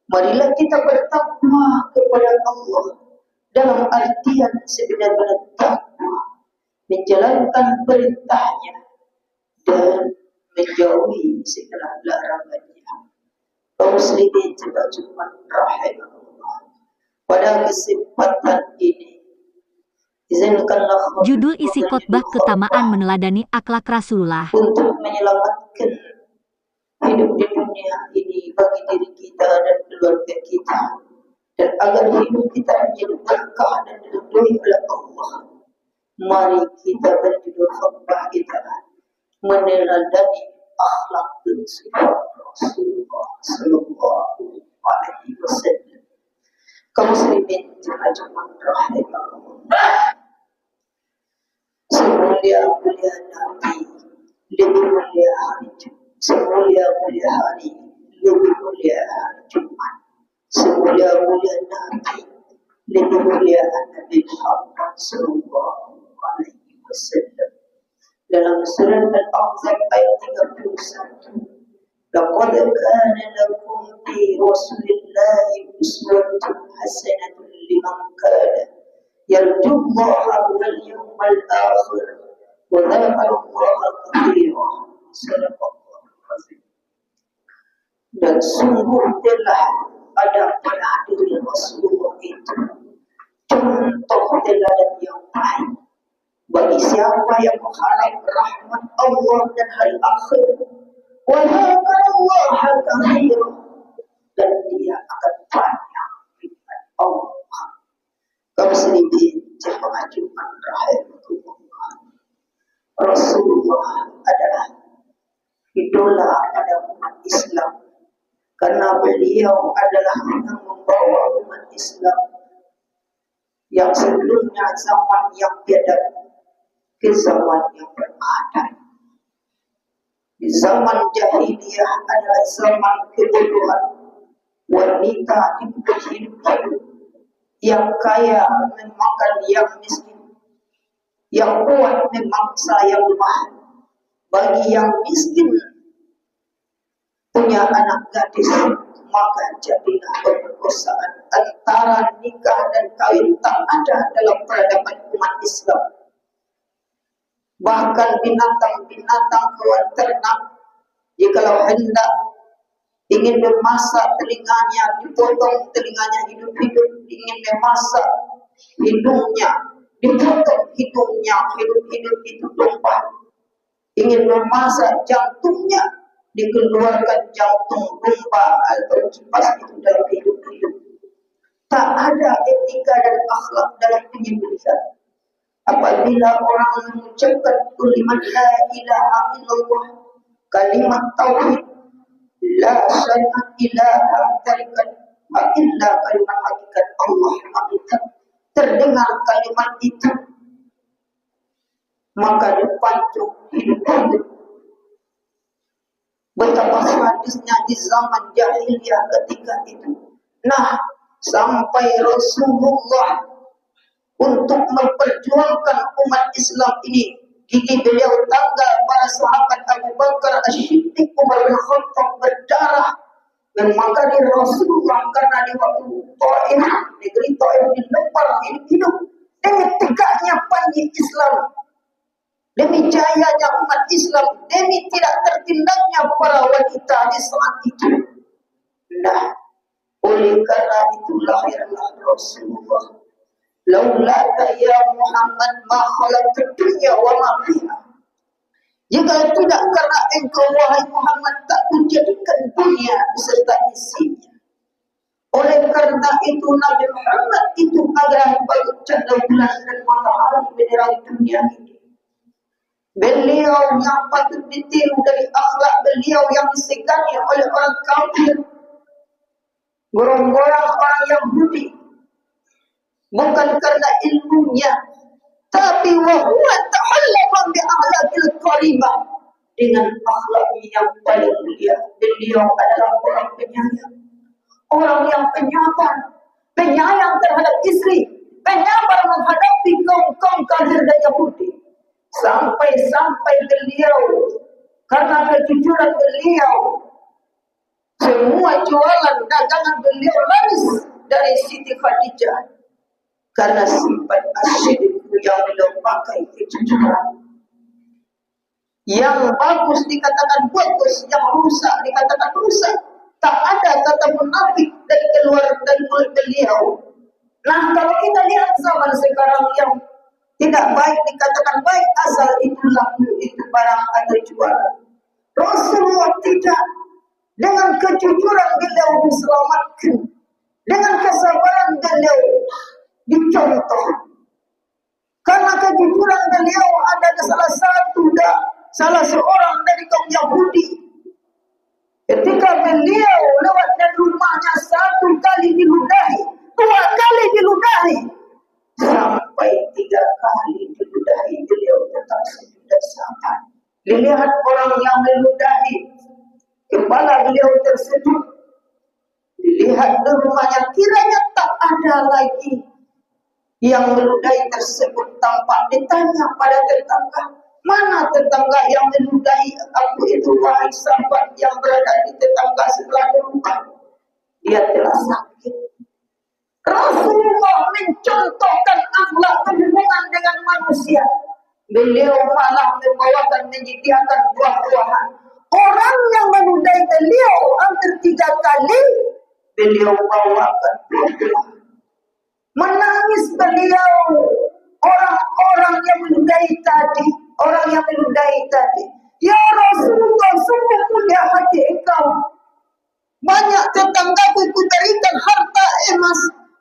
Marilah kita bertakwa kepada Allah dalam artian sebenar-benar takwa, menjalankan perintahnya dan menjauhi segala larangannya. Kaum muslimin jemaah rahimahullah, pada kesempatan ini izinkanlah judul isi khotbah keutamaan meneladani akhlak Rasulullah untuk menyelamatkan hidup di dunia ini bagi diri kita dan keluarga kita, dan agar hidup kita menjadi berkah dan diridhoi oleh Allah. Mari kita berjudul khutbah kita meneladani akhlak dan sifat Rasulullah sallallahu alaihi wasallam. Kaum muslimin jemaah rahimahumullah, semulia-mulia Nabi, lebih mulia hari Jumat, semulia-mulia hari, lebih mulia hari Jumat, semulia-mulia Nabi, lebih mulia Nabi Muhammad sallallahu alaihi wasallam. Dalam surat Al-Ahzab ayat 31, laqad kana lakum fi rasulillahi uswatun hasanatun liman kana yarjullaha wal yawmal akhir wa dzakara Allaha katsiran. Sadaqallahu azim. Dan sungguh telah ada pada diri Rasulullah itu contoh teladan yang baik bagi siapa yang mengharap rahmat Allah dan hari akhir. Wa dzakara Allaha katsiran, dan dia akan banyak ingat Allah. Kaum muslimin jemaah Jumat rahimahumullah, Rasulullah adalah idola pada umat Islam karena beliau adalah yang membawa umat Islam yang sebelumnya zaman yang biadab ke zaman yang beradab. Di zaman jahiliyah adalah zaman kebodohan, wanita diberi hidup-hidup, yang kaya memakan yang miskin, yang kuat memangsa yang lemah. Bagi yang miskin punya anak gadis, maka jadilah pemerkosaan antara nikah dan kawin tak ada dalam peradaban umat Islam. Bahkan binatang-binatang hewan ternak, jikalau hendak ingin memasak telinganya, dipotong telinganya hidup-hidup, ingin memasak hidungnya, dipotong hidungnya hidup-hidup, itu domba. Ingin memasak jantungnya, dikeluarkan jantung domba atau kipas itu dalam hidup-hidup. Tak ada etika dan akhlak dalam penyembelihan. Apabila orang mengucapkan kalimat la ilaha illallah, kalimat tauhid, la syai'a ilaha tarikat illa kalimat hakikat Allah hakikat, terdengar kalimat itu, maka dipancung hidup-hidup. Betapa hadisnya di zaman jahiliyah ketika itu. Nah, sampai Rasulullah untuk memperjuangkan umat Islam ini, gigi beliau tanggal para sahabat Abu Bakar As-Siddiq, Umar bin Khattab berdarah memangkali Rasulullah karena di waktu Taif, negeri Taif dilempar hidup-hidup demi tegaknya panji Islam, demi jayanya umat Islam, demi tidak tertindaknya para wanita di saat itu. Nah, oleh karena itu lahirlah Rasulullah. Laulaka ya Muhammad ma khalaqtud dunya wa ma fiha. Jika tidak karena engkau wahai Muhammad, tak menjadikan dunia beserta isinya. Oleh karena itu Nabi Muhammad itu adalah bagi cahaya bulan dan matahari menerangi dunia ini. Beliau yang patut ditiru dari akhlak beliau yang disegani oleh orang kafir, gorong-gorong orang Yahudi. Bukan karena ilmunya, tapi wahuwa ta'allama bi akhlaqil karimah, dengan akhlaknya yang paling mulia. Beliau adalah orang penyayang, orang yang penyabar, penyayang terhadap istri, penyabar menghadapi kaum kafir dan Yahudi. Sampai-sampai beliau karena kejujuran beliau Semua jualan dagangan beliau laris dari Siti Khadijah karena sifat asyidku yang beliau pakai kejujuran. Yang bagus dikatakan bagus, yang rusak dikatakan rusak. Tak ada kata munafik dari keluar dari mulut beliau. Nah, kalau kita lihat zaman sekarang yang tidak baik dikatakan baik, asal itu laku, itu barang atau jualan. Rasulullah tidak. Dengan kejujuran beliau diselamatkan, dengan kesabaran beliau dicontoh. Karena kejujuran beliau ada salah seorang dari kaum Yahudi. Ketika beliau lewat dari rumahnya 1 kali diludahi, 2 kali diludahi, sampai 3 kali diludahi, beliau tetap sudah sabar. Dilihat orang yang meludahi, kepala beliau tersejuk. Dilihat di rumahnya, kiranya tak ada lagi yang meludahi tersebut. Tampak ditanya pada tetangga, mana tetangga yang meludahi aku itu, wahai sahabat yang berada di tetangga sebelah rumah? Dia telah sakit. Rasulullah mencontohkan akhlak berhubungan dengan manusia. Beliau malah membawakan, menyediakan buah-buahan. Orang yang menudai beliau hampir 3 kali, beliau bawakan buah-buahan. Menangis beliau, orang-orang yang menudai tadi, Ya Rasulullah, sungguh mulia hati engkau. Banyak tetanggaku kuberikan harta emas.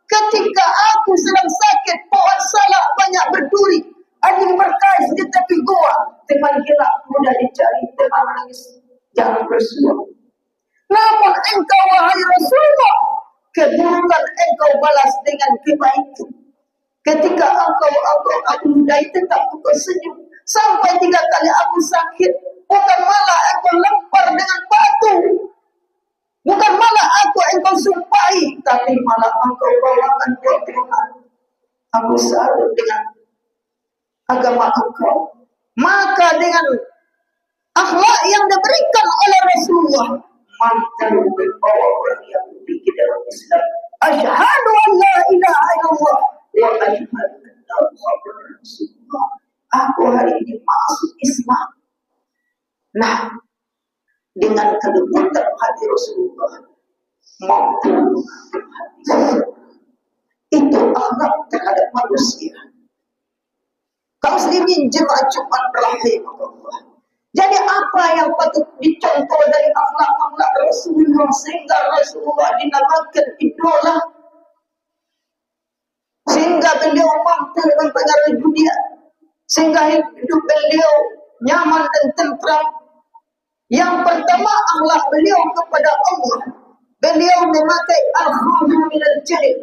Ketika aku sedang sakit, pohon salak banyak berduri. Anjing berkais di tepi gua. Teman gelap mudah dicari, teman menangis jangan bersuara. Namun engkau wahai Rasulullah, keburukan engkau balas dengan kebaikan. Ketika aku mudai tetap engkau senyum. Sampai 3 kali aku sakit, bukan malah engkau lempar dengan batu. Bukan malah engkau sumpahi, tapi malah engkau bawakan buah-buahan. Aku salut dengan agama engkau. Maka dengan akhlak yang diberikan oleh Rasulullah, mampu membawa orang yang memiliki dalam Islam. Asyhadu an la ilaha illallah wa asyhadu anna Muhammadar Rasulullah. Aku hari ini masuk Islam. Nah, dengan kelembutan hati Rasulullah, mampu hati. Itu akhlak terhadap manusia. Kaum muslimin jemaah Jumat rahimahullah. Jadi apa yang patut dicontoh dari akhlak-akhlak Rasulullah sehingga Rasulullah dinamakan idola, sehingga beliau mampu mempengaruhi dunia, sehingga hidup beliau nyaman dan tentram. Yang pertama, akhlak beliau kepada Allah. Beliau memakai al-khawfu minal jalil,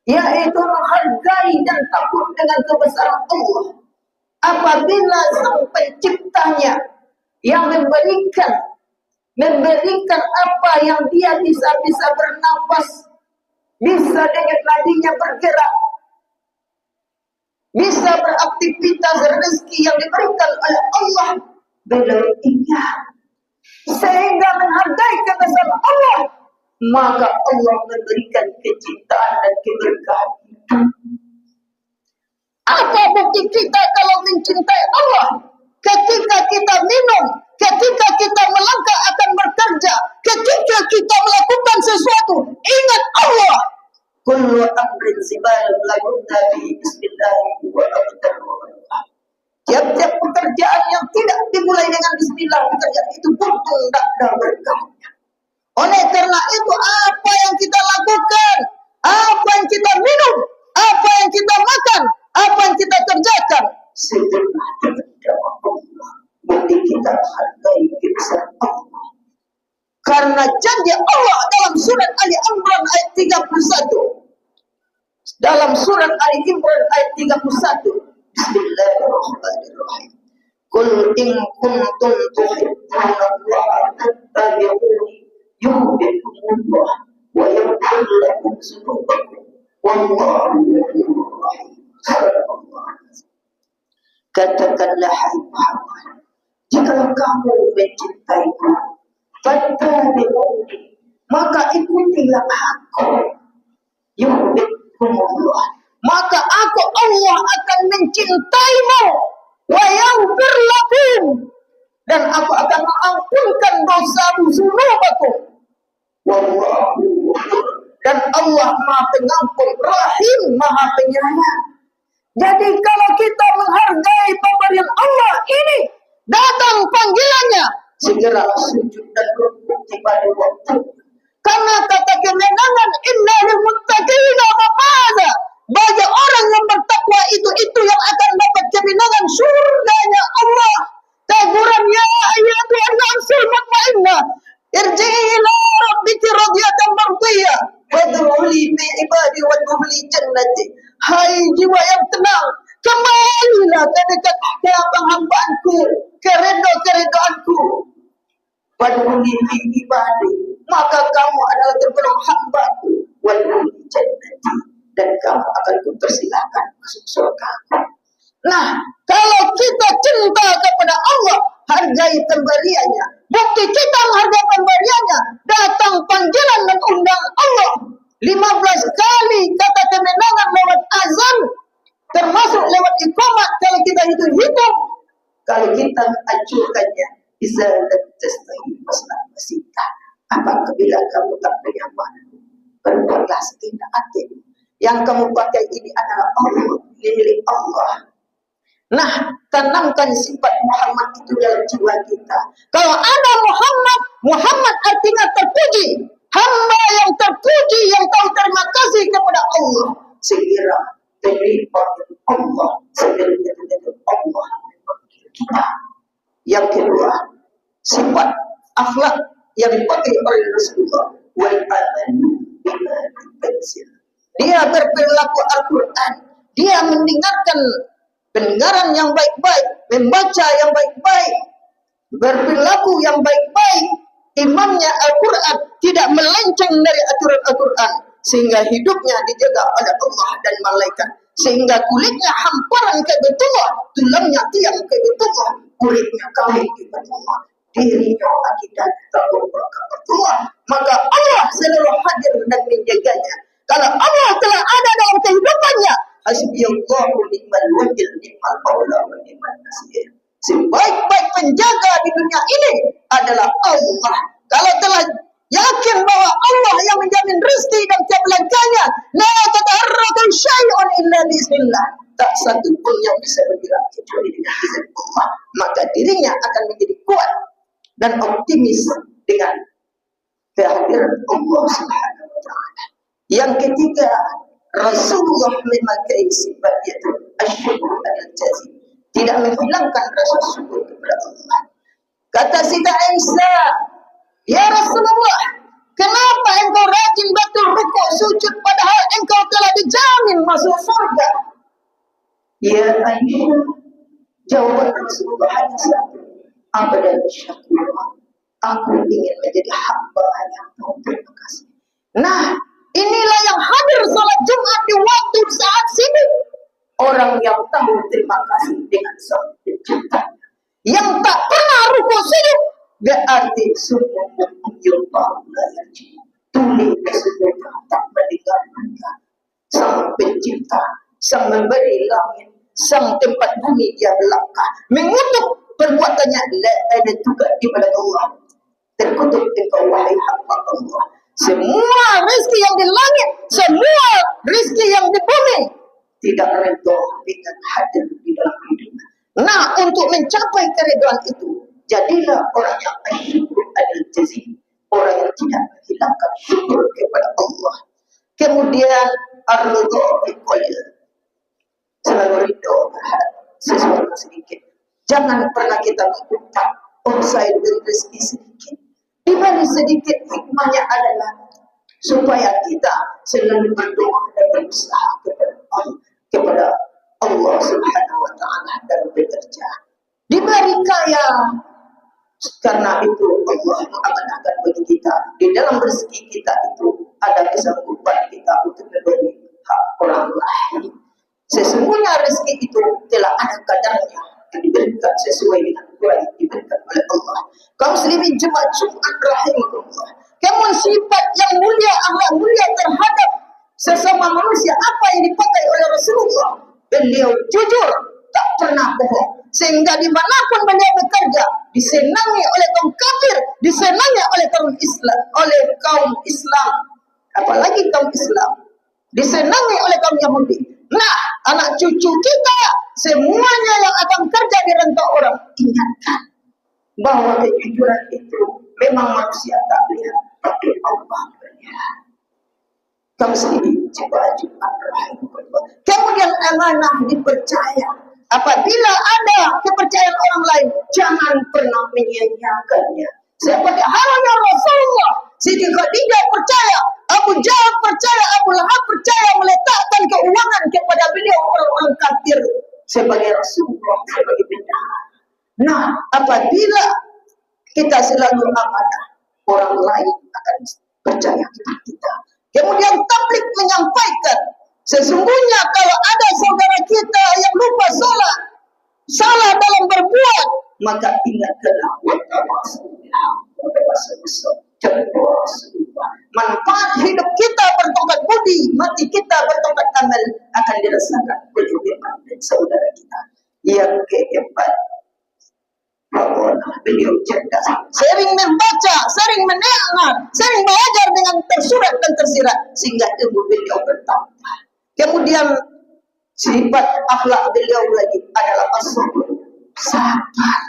yaitu menghargai dan takut dengan kebesaran Allah. Apabila sang penciptanya yang memberikan apa yang dia bisa bernapas, bisa dengan nadinya bergerak, bisa beraktivitas rezeki yang diberikan oleh Allah, beliau ingat sehingga menghargai kebesaran Allah, maka Allah memberikan kecintaan dan keberkahan. Apa bukti kita kalau mencintai Allah? Ketika kita minum, ketika kita melangkah akan bekerja, ketika kita melakukan sesuatu, ingat Allah. Kullu amrin sibalun lagunna bi bismillah wa abdahu. Tiap-tiap pekerjaan yang tidak dimulai dengan bismillah, pekerjaan itu buntung, tidak ada berkahnya. Oleh karena itu, apa yang kita lakukan, apa yang kita minum, apa yang kita makan, apa yang kita kerjakan, sebenarnya dengan Allah. Bukti kita hargai kebesaran Allah. Karena janji Allah dalam surat Ali Imran ayat 31. Dalam surat Ali Imran ayat 31. Bismillahirrahmanirrahim. Qul in kuntum tuhibbuna Allah fattabi'uni yuhibbukumullah wa yaghfir lakum dzunubakum wallahu ghafurur rahim. Katakanlah hai Muhammad, jika kamu mencintaiku, fattabi'uni, maka ikutilah aku, yuhibbukumullah, maka aku Allah akan mencintaimu, wa yaghfir lakum, dan aku akan mengampunkan dosa-mu, dzunubakum, wallahu, dan Allah Maha Pengampun, Rahim, Maha Penyayang. Jadi kalau kita menghargai pemberian Allah ini, datang panggilannya, segera sujud dan rukuk pada waktu. Karena kata kemenangan inna lil muttaqina mafaza, bagi orang yang bertakwa itu yang akan dapat kemenangan surganya Allah. Teguran ya ayyatuhan nafsul mutmainnah, irji'i ila rabbiki radiyatan mardiyah wadkhuli fi ibadi wadkhuli jannati. Hai jiwa yang tenang, kembalilah ke dekat hambaanku, ke ridho-keridhoanku. Wadkhuli fi ibadi, maka kamu adalah tergolong hambaku. Wadkhuli jannati, dan kamu akan kupersilahkan masuk surga. Nah, kalau kita cinta kepada Allah, hargai pemberiannya. Bukti kita menghargai pemberiannya, datang panggilan dan undang Allah 15 kali, kata kemenangan lewat azan, termasuk lewat iqamat kalau kita hitung. Kalau kita acuhkannya, bisa dan tastahi masalah wasita. Apakah bila kamu tak bernyaman, berbuatlah setindak hati. Yang kamu pakai ini adalah Allah, milik Allah. Nah, tanamkan sifat Muhammad itu dalam jiwa kita. Kalau ada Muhammad artinya terpuji, hamba yang terpuji, yang tahu terima kasih kepada Allah, segera terima Allah, segera Allah memanggil kita. Yang kedua, sifat akhlak yang dipakai oleh Rasulullah, wal amanu bima tunzil. Dia berperilaku Al-Quran, dia mendengarkan pendengaran yang baik-baik, membaca yang baik-baik, berperilaku yang baik-baik, imannya Al-Quran, tidak melenceng dari aturan Al-Quran, sehingga hidupnya dijaga oleh Allah dan malaikat, sehingga kulitnya hamparan ke Baitullah, tulangnya tiang ke Baitullah, kulitnya kawin ke Baitullah, dirinya akidah takwa ke Baitullah, maka Allah selalu hadir dan menjaganya. Kalau Allah telah ada dalam kehidupannya, hasbiyallahu ni'mal wakil, ni'mal maula wa ni'mal nasir. Sebaik-baik penjaga di dunia ini adalah Allah. Kalau telah yakin bahwa Allah yang menjamin rezeki dan kebelakangnya, la tataharraku syai'un illa biiznillah, tak satu pun yang bisa bergerak kecuali dengan izin Allah, maka dirinya akan menjadi kuat dan optimis dengan kehadiran Allah Subhanahu wa taala. Yang ketiga, Rasulullah memakai sifat yaitu asyukur al-jazim, tidak menghilangkan rasa syukur kepada Allah. Kata Siti Aisyah, ya Rasulullah, kenapa engkau rajin betul rukuk sujud padahal engkau telah dijamin masuk surga? Ya Aisyah, jawaban Rasulullah hanya satu, abadan syakur, aku ingin menjadi hamba yang tahu terima kasih. Nah, inilah yang hadir salat Jumat di waktu saat sibuk. Orang yang tahu terima kasih dengan sang penciptanya, yang tak pernah rukuk sujud, berarti sungguh menyumpah layaknya tuli kesudah tak mendengar mereka. Sang pencipta, sang memberi langit, sang tempat bumi dia belakang, mengutuk perbuatannya la ada juga di pada Allah. Terkutuk engkau wahai hamba Allah. Semua rezeki yang di langit, semua rezeki yang di bumi tidak redha dengan hadir di dalam hidupnya. Nah, untuk mencapai keredoan itu, jadilah orang yang asyukur al-jazim, orang yang tidak menghilangkan syukur kepada Allah. Kemudian ar-ridha biqalil, selalu ridho terhadap sesuatu sedikit. Jangan pernah kita mengutak, oh saya beri rezeki sedikit. Di balik sedikit hikmahnya adalah supaya kita selalu berdoa dan berusaha kepada Allah Subhanahu wa taala dalam bekerja. Diberi kaya, karena itu Allah mengamanahkan bagi kita di dalam rezeki kita itu ada kesanggupan kita untuk memberi hak orang lain. Sesungguhnya rezeki itu telah ada kadarnya yang diberikan sesuai dengan ukuran yang diberikan oleh Allah. Kaum muslimin jemaah Jumat rahimahullah. Kemun sifat yang mulia, akhlak mulia terhadap sesama manusia apa yang dipakai oleh Rasulullah. Beliau jujur, tak pernah bohong. Sehingga dimanapun beliau bekerja, disenangi oleh kaum kafir, disenangi oleh kaum Islam, apalagi kaum Islam, disenangi oleh kaum Yahudi. Nah, anak cucu kita semuanya yang akan kerja di rantau orang, ingatkan bahwa kejujuran itu memang manusia tak lihat, tapi Allah melihat. Kaum muslimin jemaah Jumat rahimahullah. Kemudian amanah dipercaya. Apabila ada kepercayaan orang lain, jangan pernah menyia-nyiakannya. Seperti halnya Rasulullah, Siti Khadijah percaya, Abu Jahal percaya, Abu Lahab percaya, meletakkan keuangan kepada beliau orang-orang kafir sebagai Rasulullah, sebagai bendahara. Nah, apabila kita selalu amanah, orang lain akan percaya kepada kita. Kemudian tabligh menyampaikan, sesungguhnya kalau ada saudara kita yang lupa sholat, salah dalam berbuat, maka ingatkanlah manfaat hidup kita bertobat budi, mati kita bertobat amal akan dirasakan oleh teman dan saudara kita. Yang keempat, beliau cerdas, sering membaca, sering mendengar, sering belajar dengan tersurat dan tersirat sehingga ilmu beliau bertambah. Kemudian sifat akhlak beliau lagi adalah as-sabr, sabar,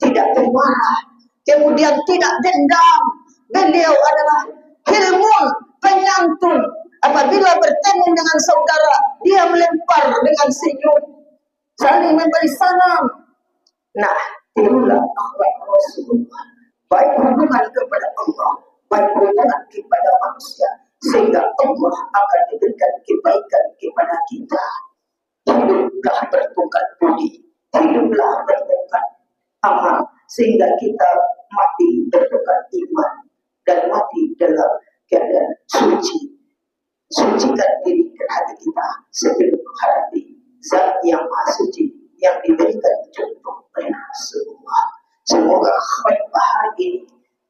tidak pemarah, kemudian tidak dendam. Beliau adalah hilmun, penyantun. Apabila bertemu dengan saudara, dia melempar dengan senyum, saling memberi salam. Nah, itulah akhlak Rasulullah. Baik hubungan kepada Allah, baik hubungan kepada manusia, sehingga Allah akan memberikan kebaikan kepada kita. Hiduplah bertukar budi, hiduplah bertukar amal, sehingga kita mati bertukar iman dan mati dalam keadaan suci. Sucikan diri dan hati kita sebelum menghadapi Zat yang Maha Suci yang diberikan contoh oleh Rasulullah. Semoga khutbah hari ini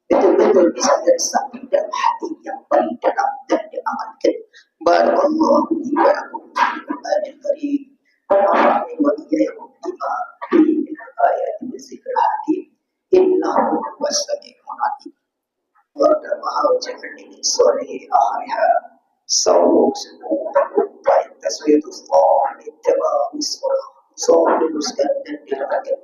betul-betul bisa meresapi dalam hati yang paling dalam dan diamalkan. Barakallahu li wa lakum fil Qur'anil Karim wa nafa'ani wa iyyakum bima fihi min al-ayati wa dzikril hakim. Innahu huwas sami'ul 'alim. Wa dama'a jami'in salihi ahliha sawu semua baik taswiyatullah ittiba' isra. So, luruskan dan dirapatkan.